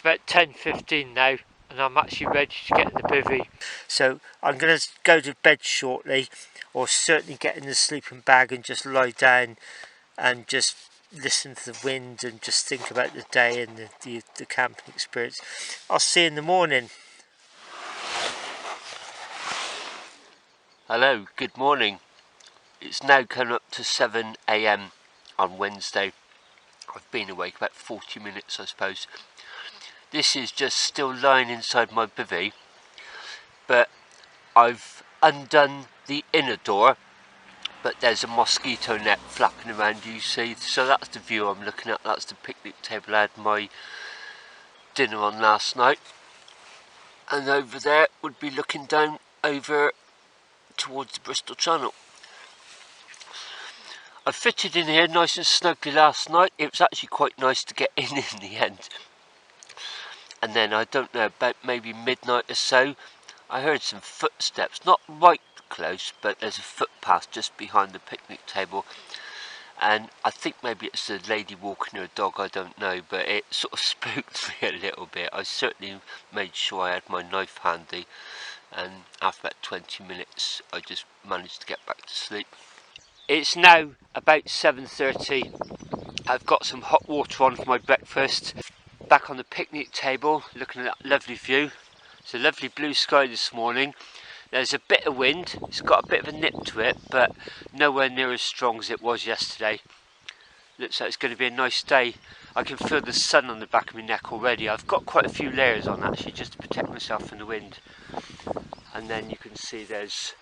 about 10:15 now, and I'm actually ready to get in the bivvy. So I'm going to go to bed shortly, or certainly get in the sleeping bag and just lie down and just listen to the wind and just think about the day and the camping experience. I'll see you in the morning. Hello, good morning. It's now coming up to 7 AM on Wednesday. I've been awake about 40 minutes, I suppose. This is just still lying inside my bivvy, but I've undone the inner door, but there's a mosquito net flapping around, you see, so that's the view I'm looking at. That's the picnic table I had my dinner on last night, and over there would be looking down over towards the Bristol Channel. I fitted in here nice and snugly last night. It was actually quite nice to get in the end. And then, I don't know, about maybe midnight or so, I heard some footsteps, not right close, but there's a footpath just behind the picnic table, and I think maybe it's a lady walking her dog, I don't know, but it sort of spooked me a little bit. I certainly made sure I had my knife handy, and after about 20 minutes I just managed to get back to sleep. It's now about 7:30. I've got some hot water on for my breakfast. Back on the picnic table, looking at that lovely view. It's a lovely blue sky this morning. There's a bit of wind. It's got a bit of a nip to it, but nowhere near as strong as it was yesterday. Looks like it's going to be a nice day. I can feel the sun on the back of my neck already. I've got quite a few layers on actually, just to protect myself from the wind. And then you can see there's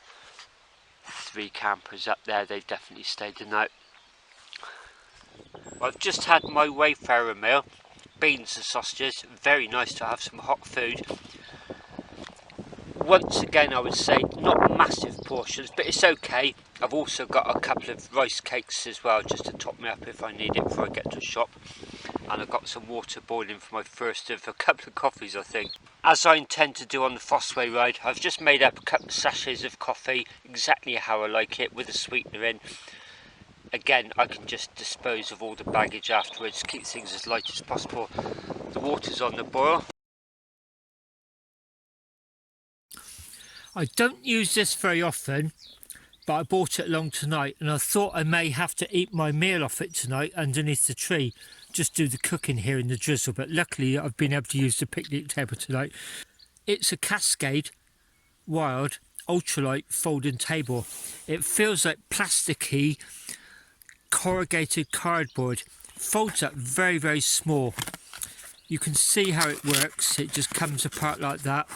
3 campers up there. They definitely stayed the night. I've just had my Wayfarer meal. Beans and sausages, very nice to have some hot food. Once again, I would say not massive portions, but it's okay. I've also got a couple of rice cakes as well, just to top me up if I need it before I get to the shop. And I've got some water boiling for my first of a couple of coffees, I think. As I intend to do on the Fosseway ride, I've just made up a couple of sachets of coffee, exactly how I like it, with a sweetener in. Again, I can just dispose of all the baggage afterwards, keep things as light as possible. The water's on the boil. I don't use this very often, but I bought it along tonight, and I thought I may have to eat my meal off it tonight underneath the tree, just do the cooking here in the drizzle, but luckily I've been able to use the picnic table tonight. It's a Cascade Wild ultralight folding table. It feels like plasticky corrugated cardboard. Folds up very, very small. You can see how it works. It just comes apart like that,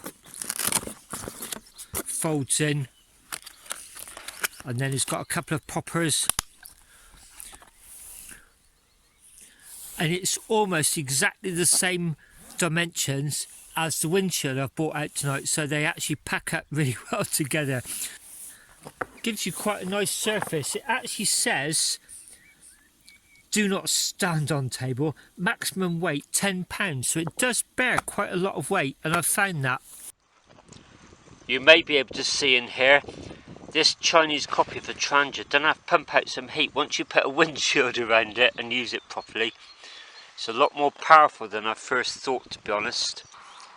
folds in, and then it's got a couple of poppers, and it's almost exactly the same dimensions as the windshield I've bought out tonight, so they actually pack up really well together. Gives you quite a nice surface. It actually says do not stand on table, maximum weight £10, so it does bear quite a lot of weight, and I've found that. You may be able to see in here, this Chinese copy of the Transit doesn't have to pump out some heat once you put a windshield around it and use it properly. It's a lot more powerful than I first thought, to be honest.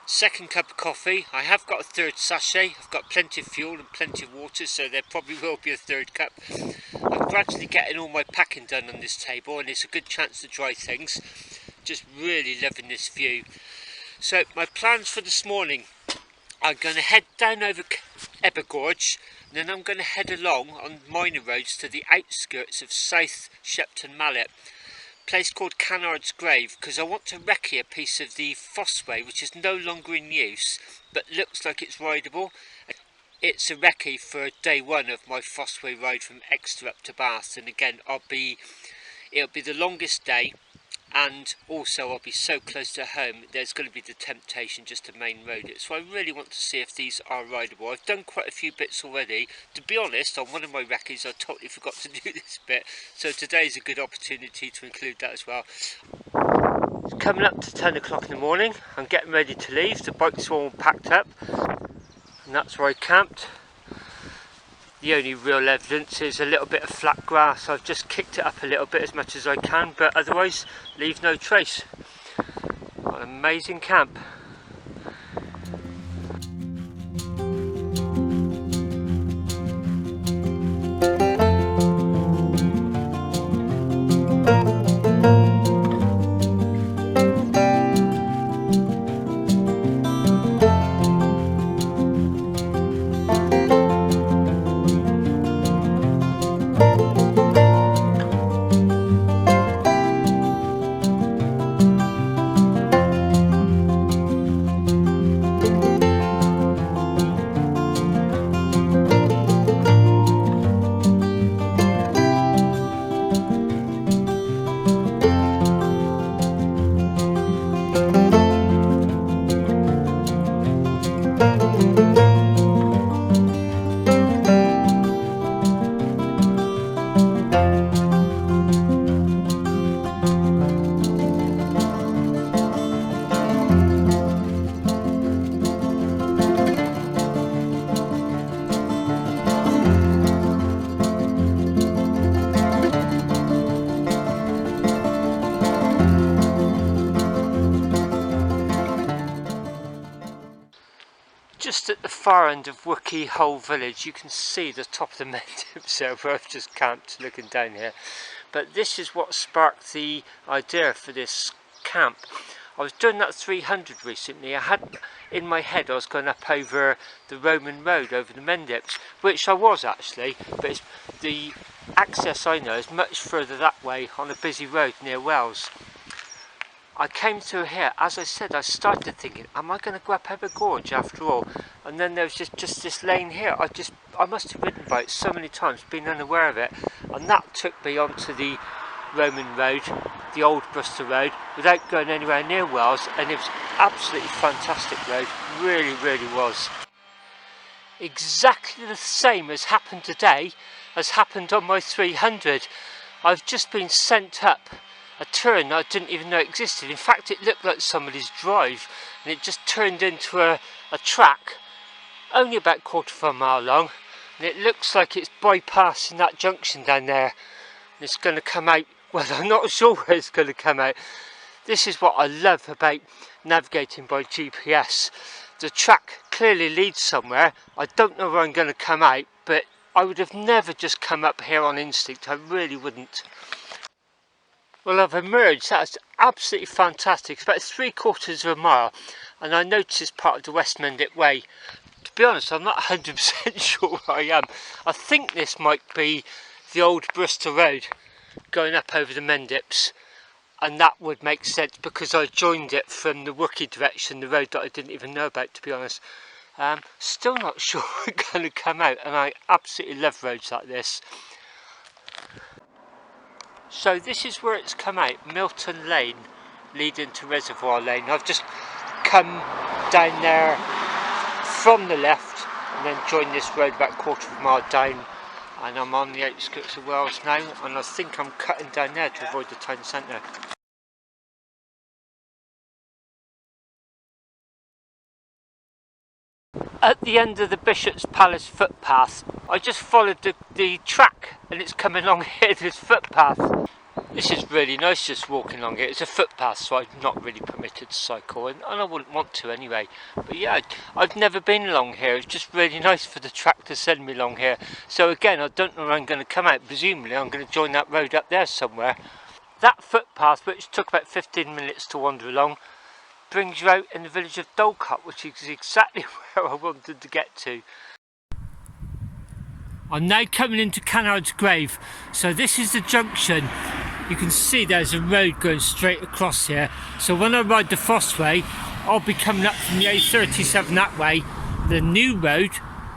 Second cup of coffee. I have got a third sachet. I've got plenty of fuel and plenty of water, so there probably will be a third cup. I'm gradually getting all my packing done on this table, and it's a good chance to dry things. Just really loving this view. So my plans for this morning, I'm going to head down over Ebber Gorge, and then I'm going to head along on minor roads to the outskirts of South Shepton Mallet, a place called Cannards Grave, because I want to recce a piece of the Fosseway, which is no longer in use, but looks like it's rideable. It's a recce for day 1 of my Fosseway ride from Exter up to Bath, and again it'll be the longest day, and also I'll be so close to home, there's going to be the temptation just to main road it. So I really want to see if these are rideable. I've done quite a few bits already. To be honest, on one of my recce's I totally forgot to do this bit, so today's a good opportunity to include that as well. It's coming up to 10 o'clock in the morning. I'm getting ready to leave. The bike's all packed up, and that's where I camped. The only real evidence is a little bit of flat grass. I've just kicked it up a little bit as much as I can, but otherwise leave no trace. What a amazing camp. Just at the far end of Wookey Hole village, you can see the top of the Mendips there where I've just camped looking down here. But this is what sparked the idea for this camp. I was doing that 300 recently. I had in my head I was going up over the Roman road over the Mendips, which I was actually, but the access I know is much further that way on a busy road near Wells. I came through here, as I said, I started thinking, am I going to go up Ever Gorge after all? And then there was just this lane here. I must have ridden by it so many times, been unaware of it. And that took me onto the Roman road, the old Bristol road, without going anywhere near Wells. And it was absolutely fantastic road, really, really was. Exactly the same as happened today, as happened on my 300. I've just been sent up a turn I didn't even know existed. In fact, it looked like somebody's drive, and it just turned into a track only about a quarter of a mile long, and it looks like it's bypassing that junction down there, and it's going to come out, well, I'm not sure where it's going to come out. This is what I love about navigating by GPS. The track clearly leads somewhere. I don't know where I'm going to come out, but I would have never just come up here on instinct. I really wouldn't. Well, I've emerged. That's absolutely fantastic. It's about 3/4 of a mile, and I noticed it's part of the West Mendip Way. To be honest, I'm not 100% sure where I am. I think this might be the old Bristol Road going up over the Mendips, and that would make sense because I joined it from the Wookey direction, the road that I didn't even know about, to be honest. Still not sure where it's going to come out, and I absolutely love roads like this. So this is where it's come out, Milton Lane, leading to Reservoir Lane. I've just come down there from the left and then joined this road about a quarter of a mile down, and I'm on the outskirts of Wells now, and I think I'm cutting down there to avoid the town centre. At the end of the Bishop's Palace footpath, I just followed the track, and it's coming along here, this footpath. This is really nice just walking along here. It's a footpath, so I'm not really permitted to cycle, and I wouldn't want to anyway. But yeah, I've never been along here. It's just really nice for the track to send me along here. So again, I don't know where I'm going to come out. Presumably I'm going to join that road up there somewhere. That footpath, which took about 15 minutes to wander along, brings you out in the village of Dorlcote, which is exactly where I wanted to get to. I'm now coming into Cannards Grave, so this is the junction. You can see there's a road going straight across here, so when I ride the Fosseway, I'll be coming up from the A37 that way. The new road,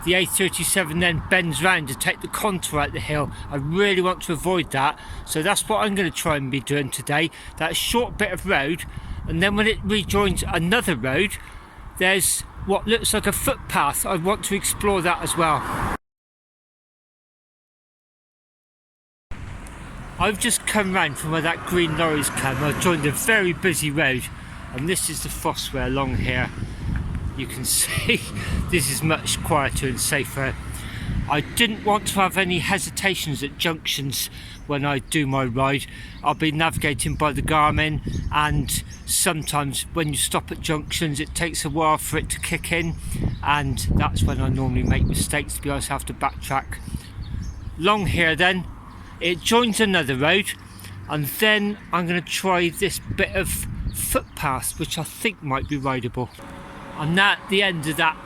the A37, then bends round to take the contour out the hill. I really want to avoid that, so that's what I'm going to try and be doing today. That short bit of road, and then when it rejoins another road, there's what looks like a footpath. I want to explore that as well. I've just come round from where that green lorry's come. I've joined a very busy road, and this is the Fosseway along here. You can see this is much quieter and safer. I didn't want to have any hesitations at junctions when I do my ride. I'll be navigating by the Garmin, and sometimes when you stop at junctions it takes a while for it to kick in, and that's when I normally make mistakes. To be honest, I have to backtrack. Long here then, it joins another road, and then I'm going to try this bit of footpath which I think might be rideable. I'm now at the end of that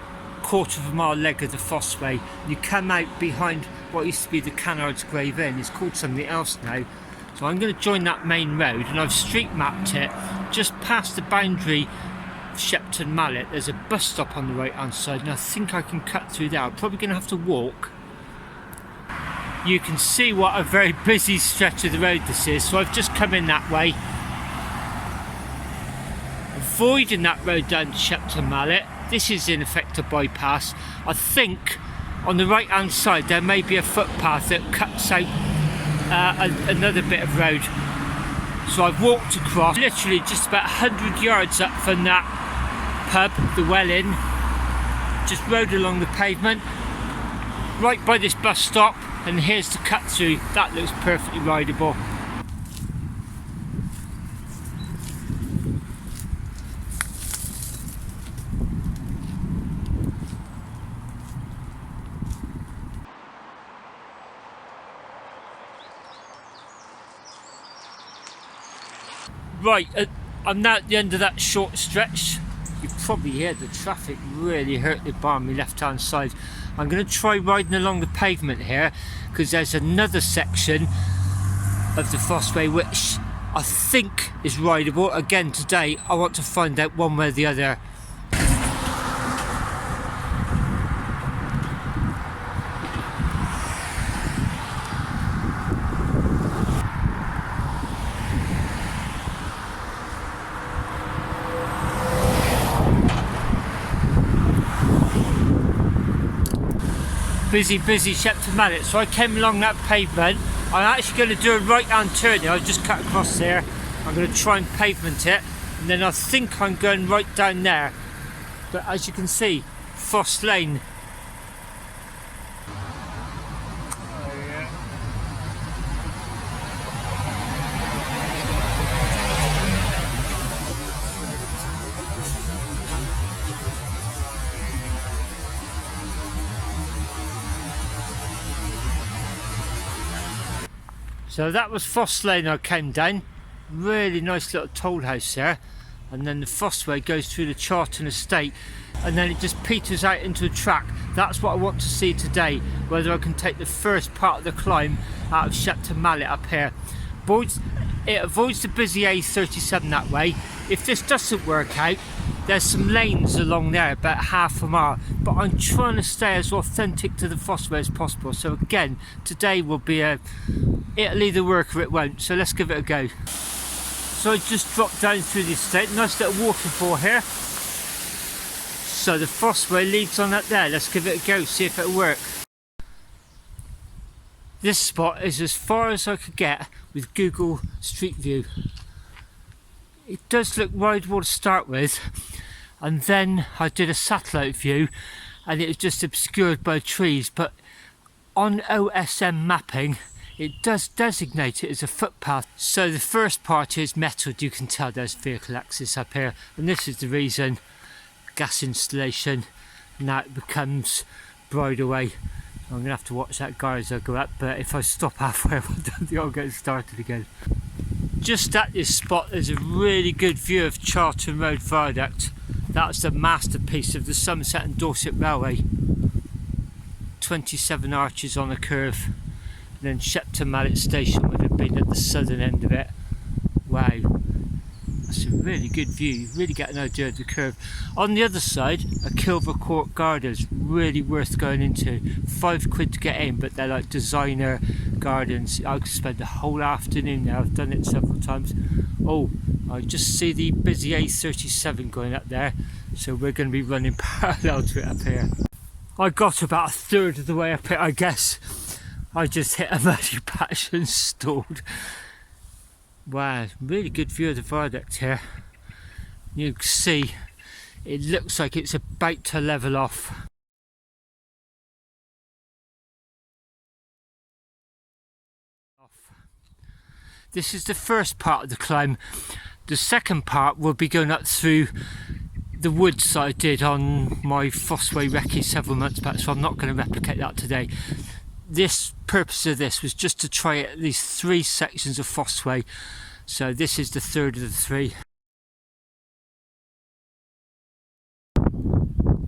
quarter of a mile leg of the Fosseway. You come out behind what used to be the Cannards Grave Inn. It's called something else now. So I'm going to join that main road, and I've street mapped it just past the boundary of Shepton Mallet. There's a bus stop on the right hand side, and I think I can cut through there. I'm probably going to have to walk. You can see what a very busy stretch of the road this is, so I've just come in that way, avoiding that road down to Shepton Mallet. This is in effect a bypass. I think on the right hand side there may be a footpath that cuts out another bit of road. So I've walked across, literally just about 100 yards up from that pub, the Well Inn. Just rode along the pavement, right by this bus stop, and here's the cut through. That looks perfectly rideable. Right, I'm now at the end of that short stretch. You probably hear the traffic really hurt the bar on my left hand side. I'm going to try riding along the pavement here, because there's another section of the Fosseway which I think is rideable. Again, today I want to find out one way or the other. Busy Shepton Mallet. So I came along that pavement. I'm actually going to do a right hand turn here. I've just cut across there. I'm going to try and pavement it, and then I think I'm going right down there. But as you can see, Foss Lane. So that was Foss Lane I came down. Really nice little toll house there. And then the Fosseway goes through the Charlton estate, and then it just peters out into a track. That's what I want to see today, whether I can take the first part of the climb out of Shepton Mallet up here. It avoids the busy A37 that way. If this doesn't work out, there's some lanes along there about half a mile, but I'm trying to stay as authentic to the Fosseway as possible. So again, today will be it'll either work or it won't, so let's give it a go. So I just dropped down through the estate. Nice little waterfall here. So the Fosseway leads on up there. Let's give it a go, see if it'll work. This spot is as far as I could get with Google Street View. It does look rideable to start with, and then I did a satellite view and it was just obscured by trees, but on OSM mapping it does designate it as a footpath. So the first part is metalled. You can tell there's vehicle access up here, and this is the reason. Gas installation. Now it becomes bridleway. I'm going to have to watch that guy as I go up, but if I stop halfway I don't think I'll get started again. Just at this spot there's a really good view of Charlton Road viaduct. That's the masterpiece of the Somerset and Dorset Railway. 27 arches on a curve. And then Shepton Mallet station would have been at the southern end of it. Wow, that's a really good view. You really get an idea of the curve. On the other side, a Kilver Court Gardens, really worth going into. £5 to get in, but they're like designer gardens. I could spend the whole afternoon there. I've done it several times. Oh, I just see the busy A37 going up there, so we're going to be running parallel to it up here. I got about a third of the way up it, I guess. I just hit a muddy patch and stalled. Wow, really good view of the viaduct here. You can see it looks like it's about to level off. This is the first part of the climb. The second part will be going up through the woods that I did on my Fosseway recce several months back, so I'm not going to replicate that today. This purpose of this was just to try at least 3 sections of Fosseway, so this is the third of the 3.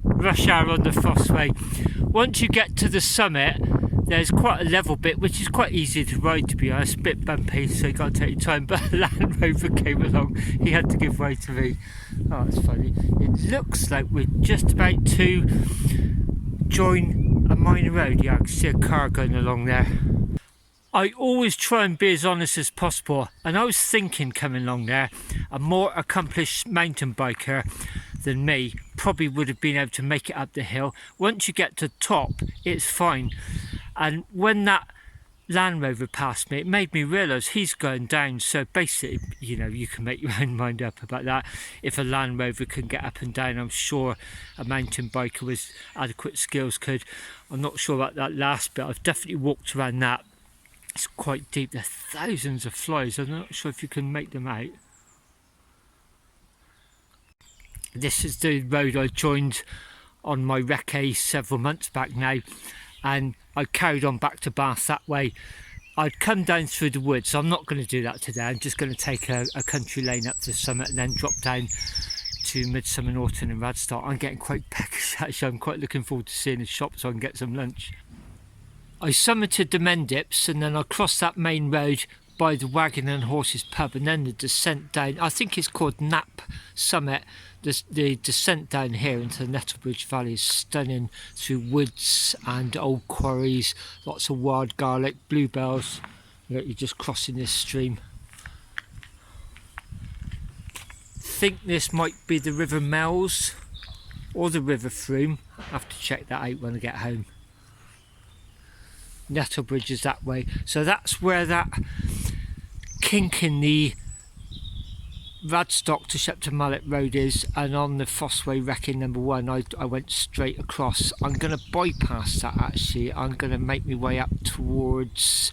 Rush hour on the Fosseway. Once you get to the summit, there's quite a level bit, which is quite easy to ride, to be honest. A bit bumpy, so you got to take your time. But a Land Rover came along, he had to give way to me. Oh, it's funny. It looks like we're just about to join a minor road. Yeah, I can see a car going along there. I always try and be as honest as possible, and I was thinking coming along there, a more accomplished mountain biker than me probably would have been able to make it up the hill. Once you get to the top, it's fine. And when that Land Rover passed me, it made me realise he's going down. So basically, you know, you can make your own mind up about that. If a Land Rover can get up and down, I'm sure a mountain biker with adequate skills could. I'm not sure about that last bit. I've definitely walked around that. It's quite deep. There are thousands of flies. I'm not sure if you can make them out. This is the road I joined on my recce several months back now, and I carried on back to Bath that way. I'd come down through the woods, so I'm not going to do that today. I'm just going to take a country lane up to the summit and then drop down to Midsummer Norton and Radstock. I'm getting quite peckish actually. I'm quite looking forward to seeing the shop so I can get some lunch. I summited the Mendips and then I crossed that main road by the Wagon and Horses pub, and then the descent down, I think it's called Knapp Summit. The descent down here into the Nettlebridge Valley is stunning, through woods and old quarries, lots of wild garlic, bluebells. You're just crossing this stream. I think this might be the River Mells or the River Froome. I'll have to check that out when I get home. Nettlebridge is that way, so that's where that kink in the Radstock to Shepton Mallet Road is, and on the Fosseway recce number 1 I went straight across. I'm going to bypass that actually. I'm going to make my way up towards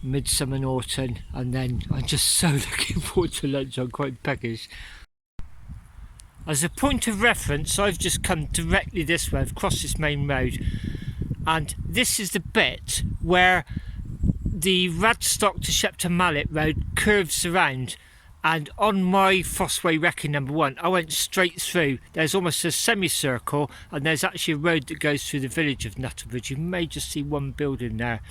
Midsummer Norton, and then I'm just so looking forward to lunch. I'm quite peckish. As a point of reference, I've just come directly this way. I've crossed this main road, and this is the bit where the Radstock to Shepton Mallet Road curves around, and on my Fosseway recce number 1 I went straight through. There's almost a semicircle, and there's actually a road that goes through the village of Nettlebridge. You may just see one building there.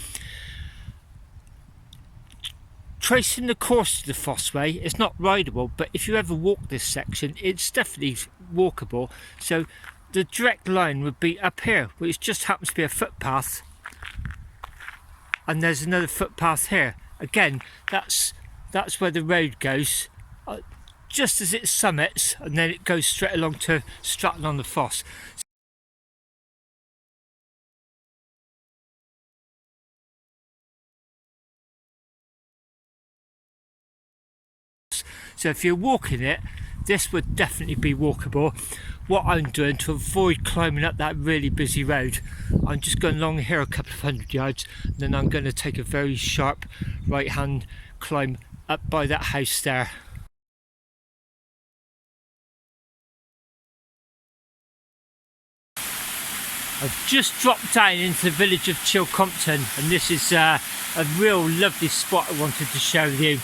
Tracing the course to the Fosseway, it's not rideable, but if you ever walk this section, it's definitely walkable. So the direct line would be up here, which just happens to be a footpath, and there's another footpath here. Again, that's where the road goes, just as it summits, and then it goes straight along to Stratton on the Foss. So if you're walking it, this would definitely be walkable. What I'm doing to avoid climbing up that really busy road, I'm just going along here a couple of 100 yards, and then I'm going to take a very sharp right hand climb up by that house there. I've just dropped down into the village of Chilcompton, and this is a real lovely spot I wanted to show you.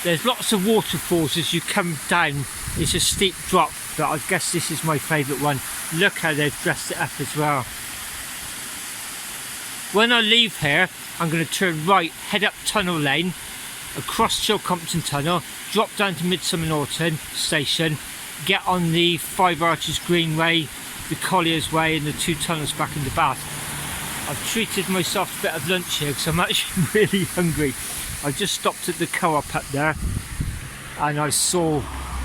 There's lots of waterfalls as you come down. It's a steep drop, but I guess this is my favourite one. Look how they've dressed it up as well. When I leave here, I'm going to turn right, head up Tunnel Lane, across Chilcompton Tunnel, drop down to Midsummer Norton Station, get on the Five Arches Greenway, the Collier's Way, and the 2 tunnels back into Bath. I've treated myself to a bit of lunch here because I'm actually really hungry. I just stopped at the co-op up there, and I saw,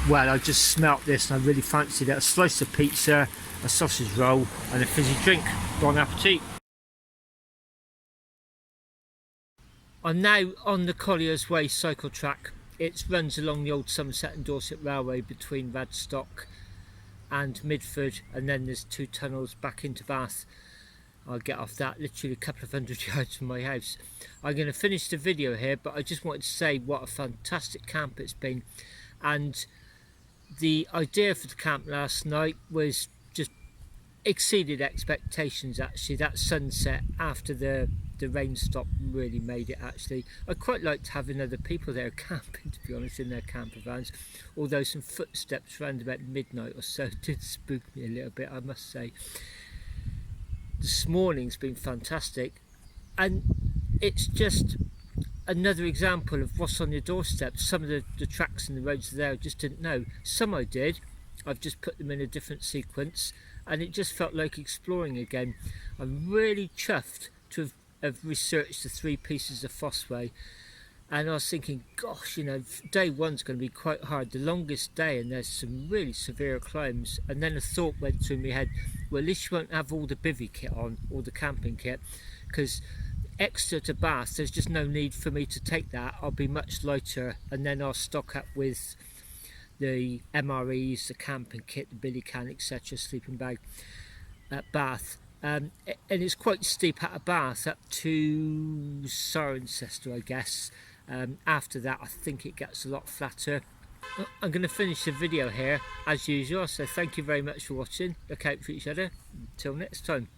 well, I just smelt this and I really fancied it. A slice of pizza, a sausage roll and a fizzy drink. Bon appetit. I'm now on the Collier's Way cycle track. It runs along the old Somerset and Dorset Railway between Radstock and Midford, and then there's 2 tunnels back into Bath. I'll get off that, literally a couple of 100 yards from my house. I'm going to finish the video here, but I just wanted to say what a fantastic camp it's been. And the idea for the camp last night was just exceeded expectations actually. That sunset after the rain stopped really made it actually. I quite liked having other people there camping, to be honest, in their camper vans, although some footsteps around about midnight or so did spook me a little bit, I must say. This morning's been fantastic, and it's just another example of what's on your doorstep. Some of the tracks and the roads there I just didn't know. Some I did, I've just put them in a different sequence, and it just felt like exploring again. I'm really chuffed to have researched the 3 pieces of Fosseway, and I was thinking, gosh, you know, day one's going to be quite hard, the longest day, and there's some really severe climbs. And then a thought went through my head, well, at least you won't have all the bivvy kit on, all the camping kit, because Exter to Bath, there's just no need for me to take that. I'll be much lighter, and then I'll stock up with the MREs, the camping kit, the billy can, etc., sleeping bag at Bath. And it's quite steep out of Bath up to Cirencester, I guess. After that, I think it gets a lot flatter. I'm going to finish the video here as usual, so thank you very much for watching. Look out for each other. Until next time.